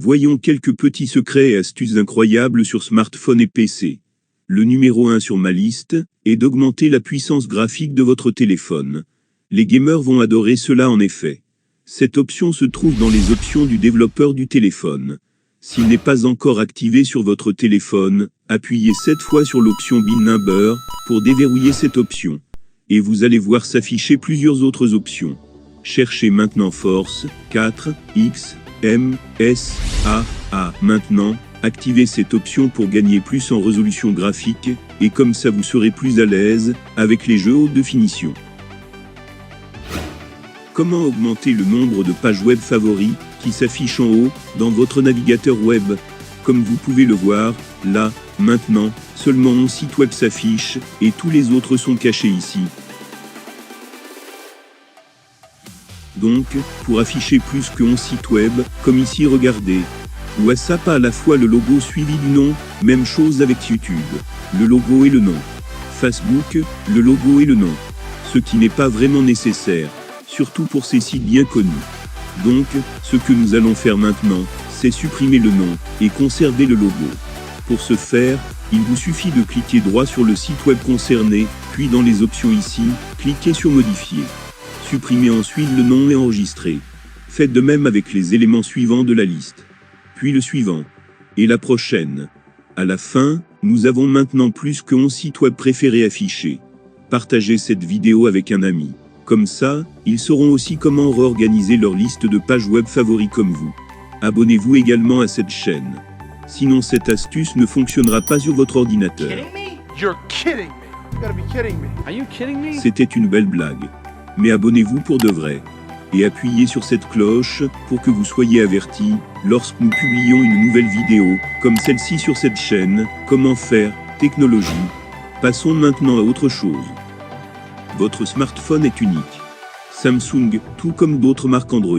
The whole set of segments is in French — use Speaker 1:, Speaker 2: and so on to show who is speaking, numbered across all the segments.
Speaker 1: Voyons quelques petits secrets et astuces incroyables sur smartphone et PC. Le numéro 1 sur ma liste est d'augmenter la puissance graphique de votre téléphone. Les gamers vont adorer cela en effet. Cette option se trouve dans les options du développeur du téléphone. S'il n'est pas encore activé sur votre téléphone, appuyez 7 fois sur l'option Bin Number pour déverrouiller cette option. Et vous allez voir s'afficher plusieurs autres options. Cherchez maintenant Force 4, X, M, S, A. Maintenant, activez cette option pour gagner plus en résolution graphique, et comme ça vous serez plus à l'aise avec les jeux haute définition. Comment augmenter le nombre de pages web favoris qui s'affichent en haut dans votre navigateur web? Comme vous pouvez le voir, là, maintenant, seulement mon site web s'affiche, et tous les autres sont cachés ici. Donc, pour afficher plus que 11 sites web, comme ici regardez. WhatsApp a à la fois le logo suivi du nom, même chose avec YouTube. Le logo et le nom. Facebook, le logo et le nom. Ce qui n'est pas vraiment nécessaire, surtout pour ces sites bien connus. Donc, ce que nous allons faire maintenant, c'est supprimer le nom et conserver le logo. Pour ce faire, il vous suffit de cliquer droit sur le site web concerné, puis dans les options ici, cliquez sur Modifier. Supprimez ensuite le nom et enregistrez. Faites de même avec les éléments suivants de la liste. Puis le suivant. Et la prochaine. À la fin, nous avons maintenant plus que 11 sites web préférés affichés. Partagez cette vidéo avec un ami. Comme ça, ils sauront aussi comment réorganiser leur liste de pages web favoris comme vous. Abonnez-vous également à cette chaîne. Sinon cette astuce ne fonctionnera pas sur votre ordinateur. C'était une belle blague. Mais abonnez-vous pour de vrai. Et appuyez sur cette cloche pour que vous soyez avertis lorsque nous publions une nouvelle vidéo, comme celle-ci sur cette chaîne, Comment faire, technologie. Passons maintenant à autre chose. Votre smartphone est unique. Samsung, tout comme d'autres marques Android.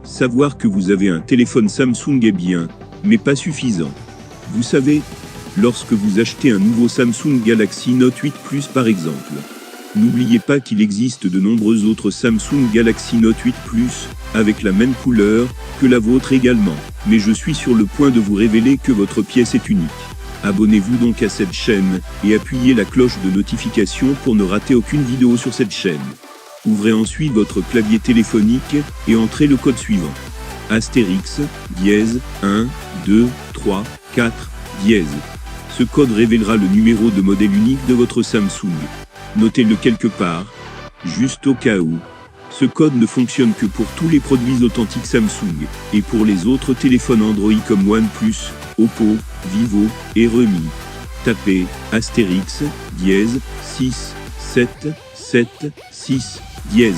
Speaker 1: Savoir que vous avez un téléphone Samsung est bien, mais pas suffisant. Vous savez, lorsque vous achetez un nouveau Samsung Galaxy Note 8 Plus par exemple, n'oubliez pas qu'il existe de nombreux autres Samsung Galaxy Note 8 Plus, avec la même couleur que la vôtre également. Mais je suis sur le point de vous révéler que votre pièce est unique. Abonnez-vous donc à cette chaîne, et appuyez la cloche de notification pour ne rater aucune vidéo sur cette chaîne. Ouvrez ensuite votre clavier téléphonique, et entrez le code suivant. Astérix, dièse, 1, 2, 3, 4, dièse. Ce code révélera le numéro de modèle unique de votre Samsung. Notez-le quelque part, juste au cas où. Ce code ne fonctionne que pour tous les produits authentiques Samsung, et pour les autres téléphones Android comme OnePlus, Oppo, Vivo, et Redmi. Tapez Astérix, dièse, 6, 7, 7, 6, dièse.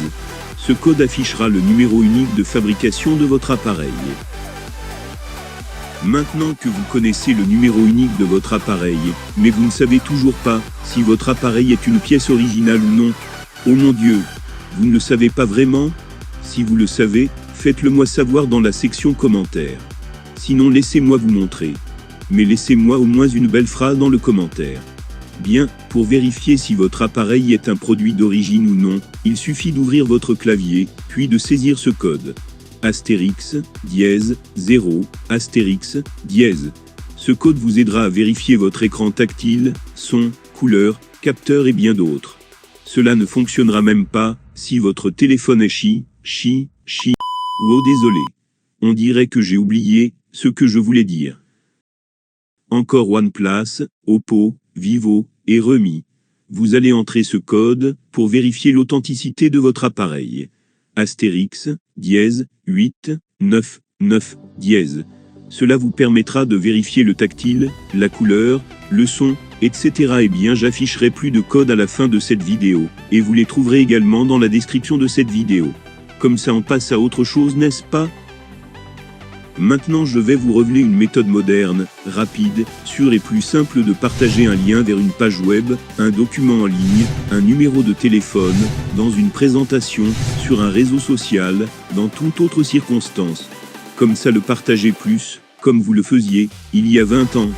Speaker 1: Ce code affichera le numéro unique de fabrication de votre appareil. Maintenant que vous connaissez le numéro unique de votre appareil, mais vous ne savez toujours pas si votre appareil est une pièce originale ou non, oh mon Dieu, vous ne le savez pas vraiment? Si vous le savez, faites-le moi savoir dans la section commentaires. Sinon laissez-moi vous montrer. Mais laissez-moi au moins une belle phrase dans le commentaire. Bien, pour vérifier si votre appareil est un produit d'origine ou non, il suffit d'ouvrir votre clavier, puis de saisir ce code. Astérix, dièse, 0, Astérix, dièse. Ce code vous aidera à vérifier votre écran tactile, son, couleur, capteur et bien d'autres. Cela ne fonctionnera même pas si votre téléphone est chi, ou oh désolé. On dirait que j'ai oublié ce que je voulais dire. Encore OnePlus, Oppo, Vivo, et Redmi. Vous allez entrer ce code pour vérifier l'authenticité de votre appareil. Astérix, dièse, 8, 9, 9, dièse. Cela vous permettra de vérifier le tactile, la couleur, le son, etc. Et bien j'afficherai plus de code à la fin de cette vidéo, et vous les trouverez également dans la description de cette vidéo. Comme ça on passe à autre chose, n'est-ce pas? Maintenant je vais vous révéler une méthode moderne, rapide, sûre et plus simple de partager un lien vers une page web, un document en ligne, un numéro de téléphone, dans une présentation, sur un réseau social, dans toute autre circonstance. Comme ça le partager plus, comme vous le faisiez, il y a 20 ans.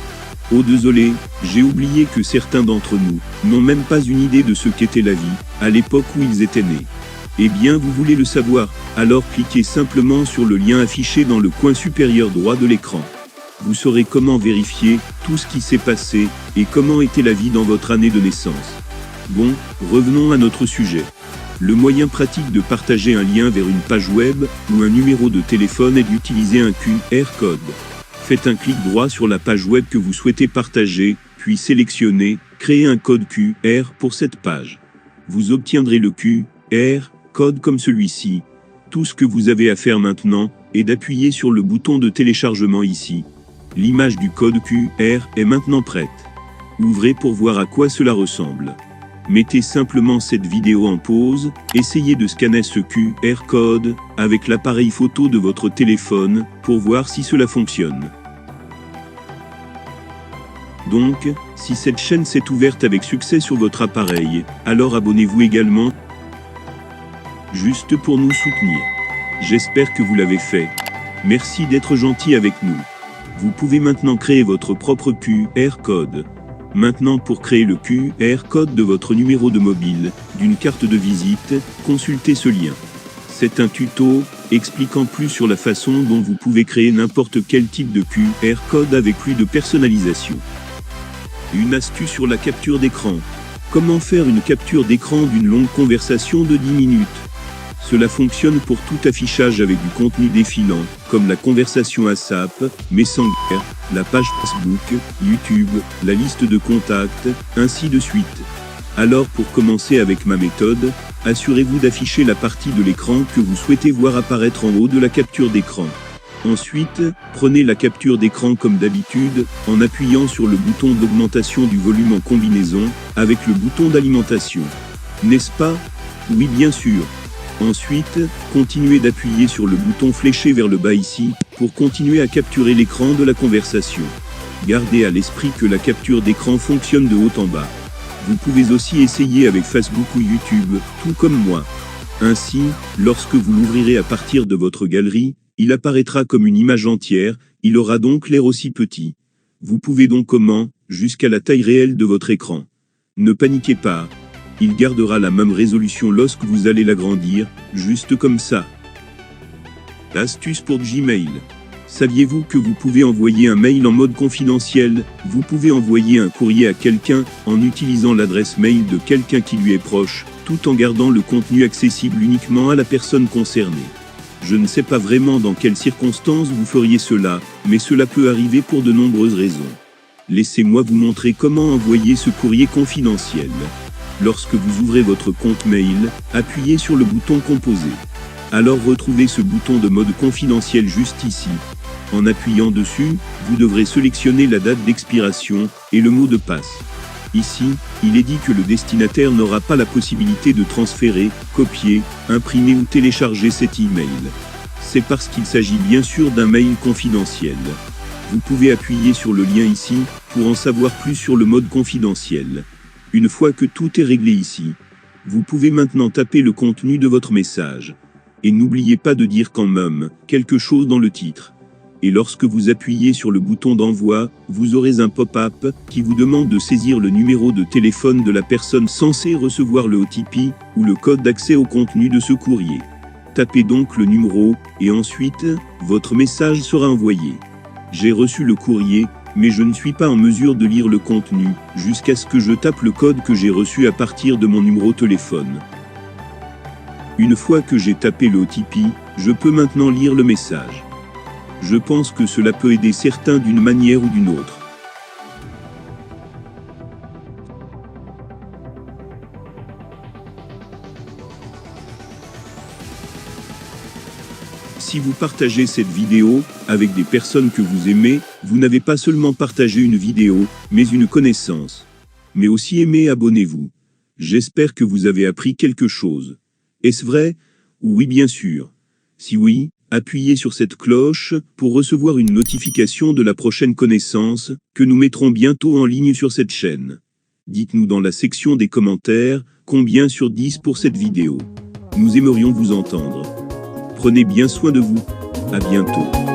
Speaker 1: Oh désolé, j'ai oublié que certains d'entre nous n'ont même pas une idée de ce qu'était la vie, à l'époque où ils étaient nés. Eh bien, vous voulez le savoir, alors cliquez simplement sur le lien affiché dans le coin supérieur droit de l'écran. Vous saurez comment vérifier tout ce qui s'est passé et comment était la vie dans votre année de naissance. Bon, revenons à notre sujet. Le moyen pratique de partager un lien vers une page web ou un numéro de téléphone est d'utiliser un QR code. Faites un clic droit sur la page web que vous souhaitez partager, puis sélectionnez « Créer un code QR pour cette page ». Vous obtiendrez le QR code comme celui-ci. Tout ce que vous avez à faire maintenant est d'appuyer sur le bouton de téléchargement ici. L'image du code QR est maintenant prête. Ouvrez pour voir à quoi cela ressemble. Mettez simplement cette vidéo en pause, essayez de scanner ce QR code avec l'appareil photo de votre téléphone pour voir si cela fonctionne. Donc, si cette chaîne s'est ouverte avec succès sur votre appareil, alors abonnez-vous également, juste pour nous soutenir. J'espère que vous l'avez fait. Merci d'être gentil avec nous. Vous pouvez maintenant créer votre propre QR code. Maintenant, pour créer le QR code de votre numéro de mobile, d'une carte de visite, consultez ce lien. C'est un tuto expliquant plus sur la façon dont vous pouvez créer n'importe quel type de QR code avec plus de personnalisation. Une astuce sur la capture d'écran. Comment faire une capture d'écran d'une longue conversation de 10 minutes? Cela fonctionne pour tout affichage avec du contenu défilant, comme la conversation WhatsApp, Messenger, la page Facebook, YouTube, la liste de contacts, ainsi de suite. Alors pour commencer avec ma méthode, assurez-vous d'afficher la partie de l'écran que vous souhaitez voir apparaître en haut de la capture d'écran. Ensuite, prenez la capture d'écran comme d'habitude, en appuyant sur le bouton d'augmentation du volume en combinaison, avec le bouton d'alimentation. N'est-ce pas? Oui, bien sûr. Ensuite, continuez d'appuyer sur le bouton fléché vers le bas ici, pour continuer à capturer l'écran de la conversation. Gardez à l'esprit que la capture d'écran fonctionne de haut en bas. Vous pouvez aussi essayer avec Facebook ou YouTube, tout comme moi. Ainsi, lorsque vous l'ouvrirez à partir de votre galerie, il apparaîtra comme une image entière, il aura donc l'air aussi petit. Vous pouvez donc jusqu'à la taille réelle de votre écran. Ne paniquez pas. Il gardera la même résolution lorsque vous allez l'agrandir, juste comme ça. Astuce pour Gmail. Saviez-vous que vous pouvez envoyer un mail en mode confidentiel? Vous pouvez envoyer un courrier à quelqu'un en utilisant l'adresse mail de quelqu'un qui lui est proche, tout en gardant le contenu accessible uniquement à la personne concernée. Je ne sais pas vraiment dans quelles circonstances vous feriez cela, mais cela peut arriver pour de nombreuses raisons. Laissez-moi vous montrer comment envoyer ce courrier confidentiel. Lorsque vous ouvrez votre compte mail, appuyez sur le bouton Composer. Alors retrouvez ce bouton de mode confidentiel juste ici. En appuyant dessus, vous devrez sélectionner la date d'expiration et le mot de passe. Ici, il est dit que le destinataire n'aura pas la possibilité de transférer, copier, imprimer ou télécharger cet email. C'est parce qu'il s'agit bien sûr d'un mail confidentiel. Vous pouvez appuyer sur le lien ici pour en savoir plus sur le mode confidentiel. Une fois que tout est réglé ici, vous pouvez maintenant taper le contenu de votre message. Et n'oubliez pas de dire quand même quelque chose dans le titre. Et lorsque vous appuyez sur le bouton d'envoi, vous aurez un pop-up qui vous demande de saisir le numéro de téléphone de la personne censée recevoir le OTP ou le code d'accès au contenu de ce courrier. Tapez donc le numéro et ensuite, votre message sera envoyé. J'ai reçu le courrier, mais je ne suis pas en mesure de lire le contenu, jusqu'à ce que je tape le code que j'ai reçu à partir de mon numéro de téléphone. Une fois que j'ai tapé le OTP, je peux maintenant lire le message. Je pense que cela peut aider certains d'une manière ou d'une autre. Si vous partagez cette vidéo avec des personnes que vous aimez, vous n'avez pas seulement partagé une vidéo, mais une connaissance. Mais aussi aimez, abonnez-vous. J'espère que vous avez appris quelque chose. Est-ce vrai? Oui, bien sûr. Si oui, appuyez sur cette cloche pour recevoir une notification de la prochaine connaissance que nous mettrons bientôt en ligne sur cette chaîne. Dites-nous dans la section des commentaires combien sur 10 pour cette vidéo. Nous aimerions vous entendre. Prenez bien soin de vous. À bientôt.